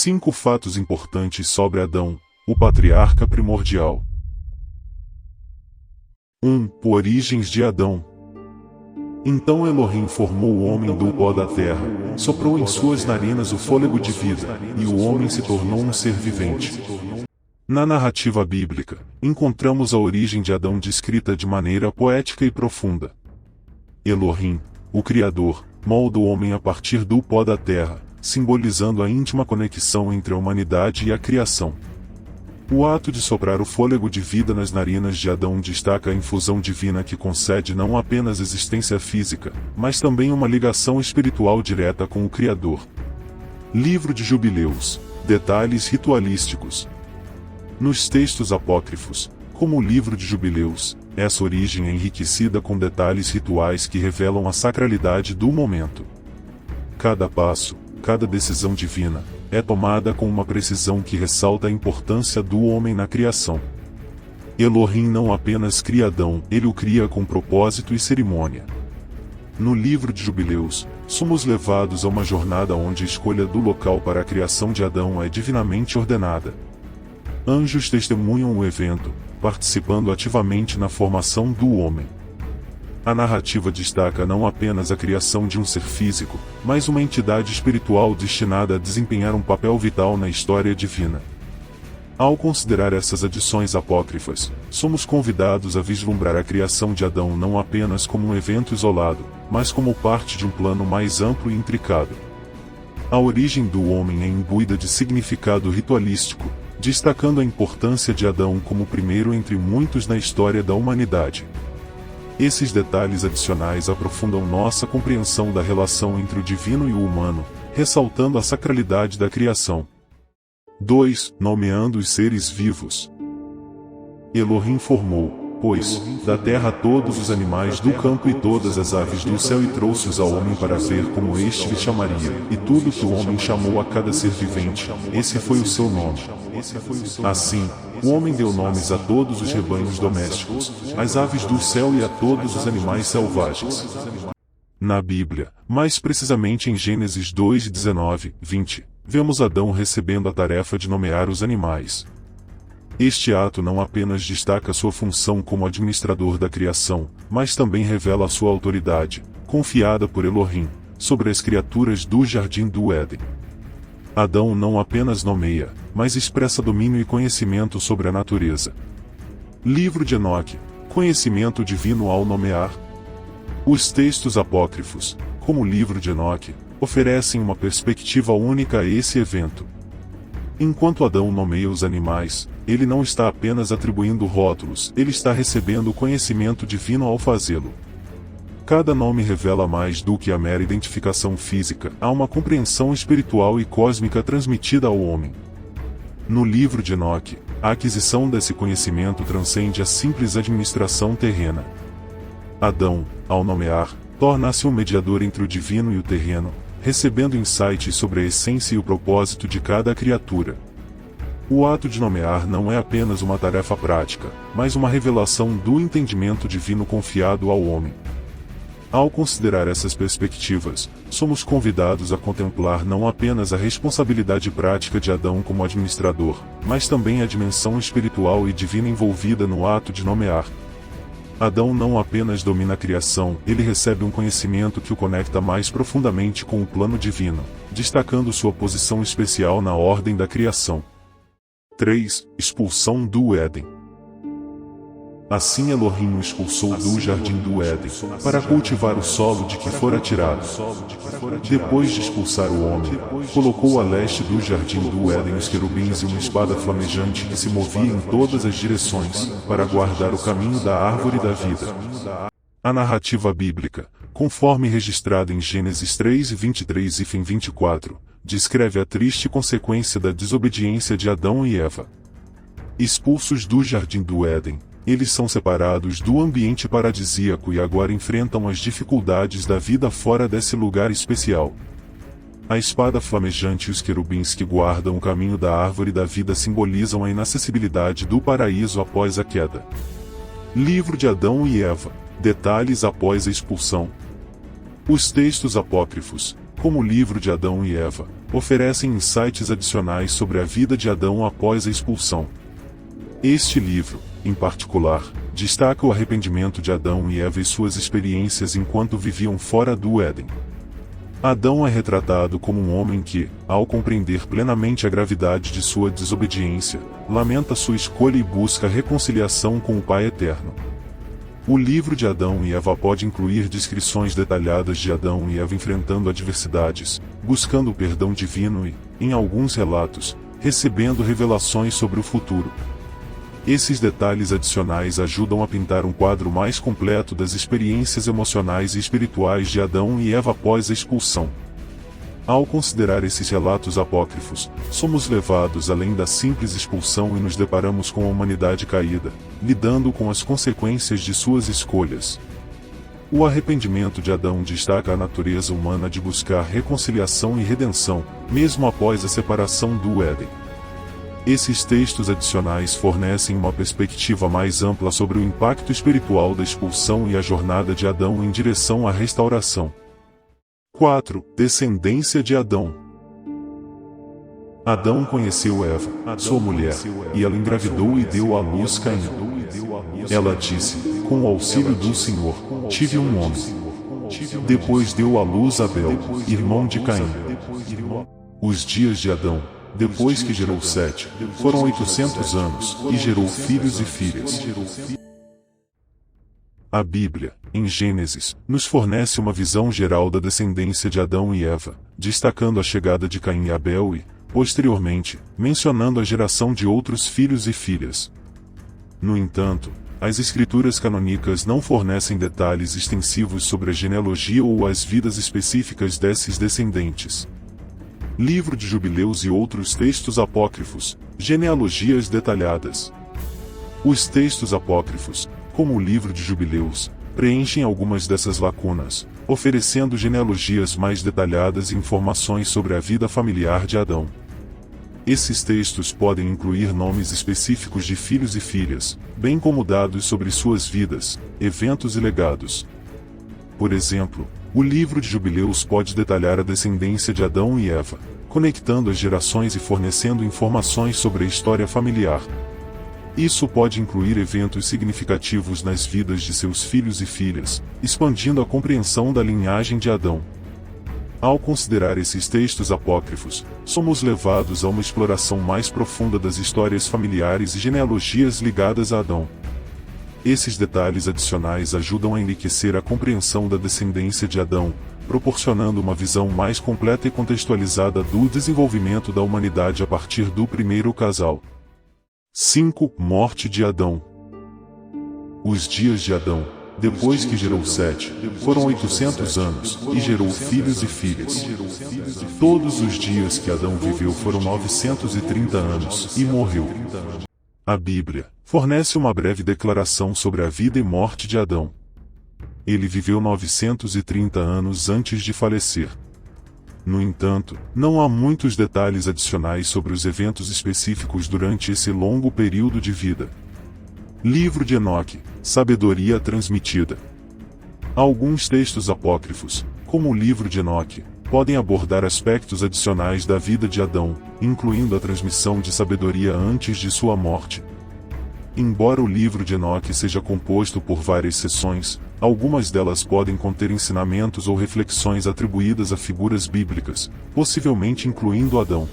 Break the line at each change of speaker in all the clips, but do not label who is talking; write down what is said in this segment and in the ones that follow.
5 fatos importantes sobre Adão, o patriarca primordial. 1. Origens de Adão. Então Elohim formou o homem do pó da terra, soprou em suas narinas o fôlego de vida, e o homem se tornou um ser vivente. Na narrativa bíblica, encontramos a origem de Adão descrita de maneira poética e profunda. Elohim, o Criador, molda o homem a partir do pó da terra, simbolizando a íntima conexão entre a humanidade e a criação. O ato de soprar o fôlego de vida nas narinas de Adão destaca a infusão divina que concede não apenas existência física, mas também uma ligação espiritual direta com o Criador. Livro de Jubileus. Detalhes ritualísticos. Nos textos apócrifos, como o Livro de Jubileus, essa origem é enriquecida com detalhes rituais que revelam a sacralidade do momento. Cada passo, cada decisão divina, é tomada com uma precisão que ressalta a importância do homem na criação. Elohim não apenas cria Adão, ele o cria com propósito e cerimônia. No Livro de Jubileus, somos levados a uma jornada onde a escolha do local para a criação de Adão é divinamente ordenada. Anjos testemunham o evento, participando ativamente na formação do homem. A narrativa destaca não apenas a criação de um ser físico, mas uma entidade espiritual destinada a desempenhar um papel vital na história divina. Ao considerar essas adições apócrifas, somos convidados a vislumbrar a criação de Adão não apenas como um evento isolado, mas como parte de um plano mais amplo e intricado. A origem do homem é imbuída de significado ritualístico, destacando a importância de Adão como o primeiro entre muitos na história da humanidade. Esses detalhes adicionais aprofundam nossa compreensão da relação entre o divino e o humano, ressaltando a sacralidade da criação. 2. Nomeando os seres vivos. Elohim formou, pois, da terra todos os animais do campo e todas as aves do céu e trouxe-os ao homem para ver como este lhe chamaria, e tudo que o homem chamou a cada ser vivente, esse foi o seu nome. Assim, o homem deu nomes a todos os rebanhos domésticos, às aves do céu e a todos os animais selvagens. Na Bíblia, mais precisamente em Gênesis 2, 19, 20, vemos Adão recebendo a tarefa de nomear os animais. Este ato não apenas destaca sua função como administrador da criação, mas também revela a sua autoridade, confiada por Elohim, sobre as criaturas do Jardim do Éden. Adão não apenas nomeia, mas expressa domínio e conhecimento sobre a natureza. Livro de Enoque. Conhecimento divino ao nomear. Os textos apócrifos, como o Livro de Enoque, oferecem uma perspectiva única a esse evento. Enquanto Adão nomeia os animais, ele não está apenas atribuindo rótulos, ele está recebendo o conhecimento divino ao fazê-lo. Cada nome revela mais do que a mera identificação física, há uma compreensão espiritual e cósmica transmitida ao homem. No Livro de Enoque, a aquisição desse conhecimento transcende a simples administração terrena. Adão, ao nomear, torna-se um mediador entre o divino e o terreno, recebendo insights sobre a essência e o propósito de cada criatura. O ato de nomear não é apenas uma tarefa prática, mas uma revelação do entendimento divino confiado ao homem. Ao considerar essas perspectivas, somos convidados a contemplar não apenas a responsabilidade prática de Adão como administrador, mas também a dimensão espiritual e divina envolvida no ato de nomear. Adão não apenas domina a criação, ele recebe um conhecimento que o conecta mais profundamente com o plano divino, destacando sua posição especial na ordem da criação. 3. Expulsão do Éden. Assim Elohim o expulsou do jardim do Éden, para cultivar o solo de que fora tirado. Depois de expulsar o homem, colocou a leste do jardim do Éden os querubins e uma espada flamejante que se movia em todas as direções, para guardar o caminho da árvore da vida. A narrativa bíblica, conforme registrada em Gênesis 3, 23 e 24, descreve a triste consequência da desobediência de Adão e Eva. Expulsos do jardim do Éden, eles são separados do ambiente paradisíaco e agora enfrentam as dificuldades da vida fora desse lugar especial. A espada flamejante e os querubins que guardam o caminho da árvore da vida simbolizam a inacessibilidade do paraíso após a queda. Livro de Adão e Eva. Detalhes após a expulsão. Os textos apócrifos, como o Livro de Adão e Eva, oferecem insights adicionais sobre a vida de Adão após a expulsão. Este livro, em particular, destaca o arrependimento de Adão e Eva e suas experiências enquanto viviam fora do Éden. Adão é retratado como um homem que, ao compreender plenamente a gravidade de sua desobediência, lamenta sua escolha e busca reconciliação com o Pai Eterno. O livro de Adão e Eva pode incluir descrições detalhadas de Adão e Eva enfrentando adversidades, buscando o perdão divino e, em alguns relatos, recebendo revelações sobre o futuro. Esses detalhes adicionais ajudam a pintar um quadro mais completo das experiências emocionais e espirituais de Adão e Eva após a expulsão. Ao considerar esses relatos apócrifos, somos levados além da simples expulsão e nos deparamos com a humanidade caída, lidando com as consequências de suas escolhas. O arrependimento de Adão destaca a natureza humana de buscar reconciliação e redenção, mesmo após a separação do Éden. Esses textos adicionais fornecem uma perspectiva mais ampla sobre o impacto espiritual da expulsão e a jornada de Adão em direção à restauração. 4. Descendência de Adão. Adão conheceu Eva, sua mulher, e ela engravidou e deu à luz Caim. Ela disse, com o auxílio do Senhor, tive um homem. Depois deu à luz Abel, irmão de Caim. Os dias de Adão, depois que gerou Sete, foram 800 anos, e gerou filhos e filhas. A Bíblia, em Gênesis, nos fornece uma visão geral da descendência de Adão e Eva, destacando a chegada de Caim e Abel e, posteriormente, mencionando a geração de outros filhos e filhas. No entanto, as escrituras canônicas não fornecem detalhes extensivos sobre a genealogia ou as vidas específicas desses descendentes. Livro de Jubileus e outros textos apócrifos, genealogias detalhadas. Os textos apócrifos, como o livro de Jubileus, preenchem algumas dessas lacunas, oferecendo genealogias mais detalhadas e informações sobre a vida familiar de Adão. Esses textos podem incluir nomes específicos de filhos e filhas, bem como dados sobre suas vidas, eventos e legados. Por exemplo, o livro de Jubileus pode detalhar a descendência de Adão e Eva, conectando as gerações e fornecendo informações sobre a história familiar. Isso pode incluir eventos significativos nas vidas de seus filhos e filhas, expandindo a compreensão da linhagem de Adão. Ao considerar esses textos apócrifos, somos levados a uma exploração mais profunda das histórias familiares e genealogias ligadas a Adão. Esses detalhes adicionais ajudam a enriquecer a compreensão da descendência de Adão, proporcionando uma visão mais completa e contextualizada do desenvolvimento da humanidade a partir do primeiro casal. 5. Morte de Adão. Os dias de Adão, depois que gerou Sete, foram 800 anos, e gerou filhos e filhas. Todos os dias que Adão viveu foram 930 anos, e morreu. A Bíblia fornece uma breve declaração sobre a vida e morte de Adão. Ele viveu 930 anos antes de falecer. No entanto, não há muitos detalhes adicionais sobre os eventos específicos durante esse longo período de vida. Livro de Enoque, sabedoria transmitida. Alguns textos apócrifos, como o livro de Enoque, podem abordar aspectos adicionais da vida de Adão, incluindo a transmissão de sabedoria antes de sua morte. Embora o livro de Enoque seja composto por várias seções, algumas delas podem conter ensinamentos ou reflexões atribuídas a figuras bíblicas, possivelmente incluindo Adão.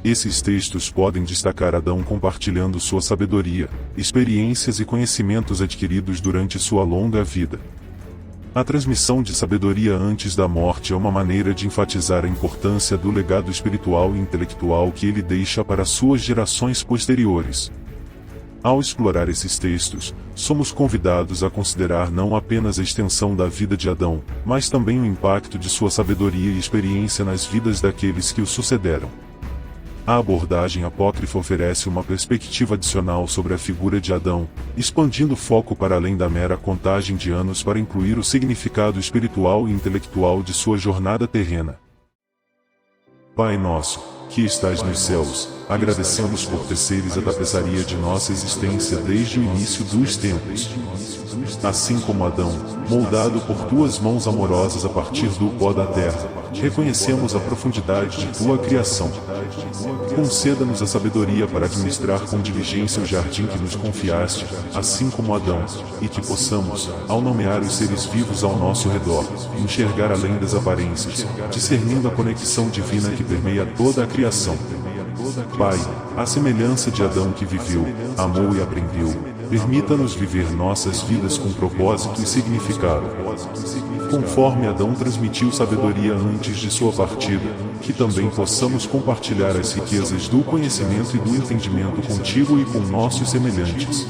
Esses textos podem destacar Adão compartilhando sua sabedoria, experiências e conhecimentos adquiridos durante sua longa vida. A transmissão de sabedoria antes da morte é uma maneira de enfatizar a importância do legado espiritual e intelectual que ele deixa para suas gerações posteriores. Ao explorar esses textos, somos convidados a considerar não apenas a extensão da vida de Adão, mas também o impacto de sua sabedoria e experiência nas vidas daqueles que o sucederam. A abordagem apócrifa oferece uma perspectiva adicional sobre a figura de Adão, expandindo o foco para além da mera contagem de anos para incluir o significado espiritual e intelectual de sua jornada terrena. Pai nosso, que estais nos céus, agradecemos por teceres a tapeçaria de nossa existência desde o início dos tempos. Assim como Adão, moldado por tuas mãos amorosas a partir do pó da terra, reconhecemos a profundidade de tua criação. Conceda-nos a sabedoria para administrar com diligência o jardim que nos confiaste, assim como Adão, e que possamos, ao nomear os seres vivos ao nosso redor, enxergar além das aparências, discernindo a conexão divina que permeia toda a criação. Pai, à semelhança de Adão que viveu, amou e aprendeu, permita-nos viver nossas vidas com propósito e significado. Conforme Adão transmitiu sabedoria antes de sua partida, que também possamos compartilhar as riquezas do conhecimento e do entendimento contigo e com nossos semelhantes.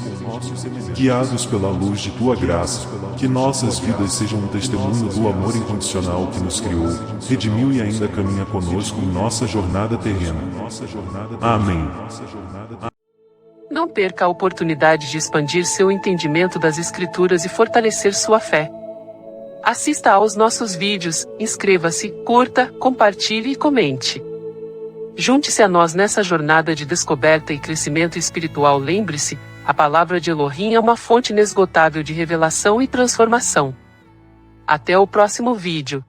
Guiados pela luz de tua graça, que nossas vidas sejam um testemunho do amor incondicional que nos criou, redimiu e ainda caminha conosco em nossa jornada terrena. Amém.
Não perca a oportunidade de expandir seu entendimento das Escrituras e fortalecer sua fé. Assista aos nossos vídeos, inscreva-se, curta, compartilhe e comente. Junte-se a nós nessa jornada de descoberta e crescimento espiritual. Lembre-se, a palavra de Elohim é uma fonte inesgotável de revelação e transformação. Até o próximo vídeo.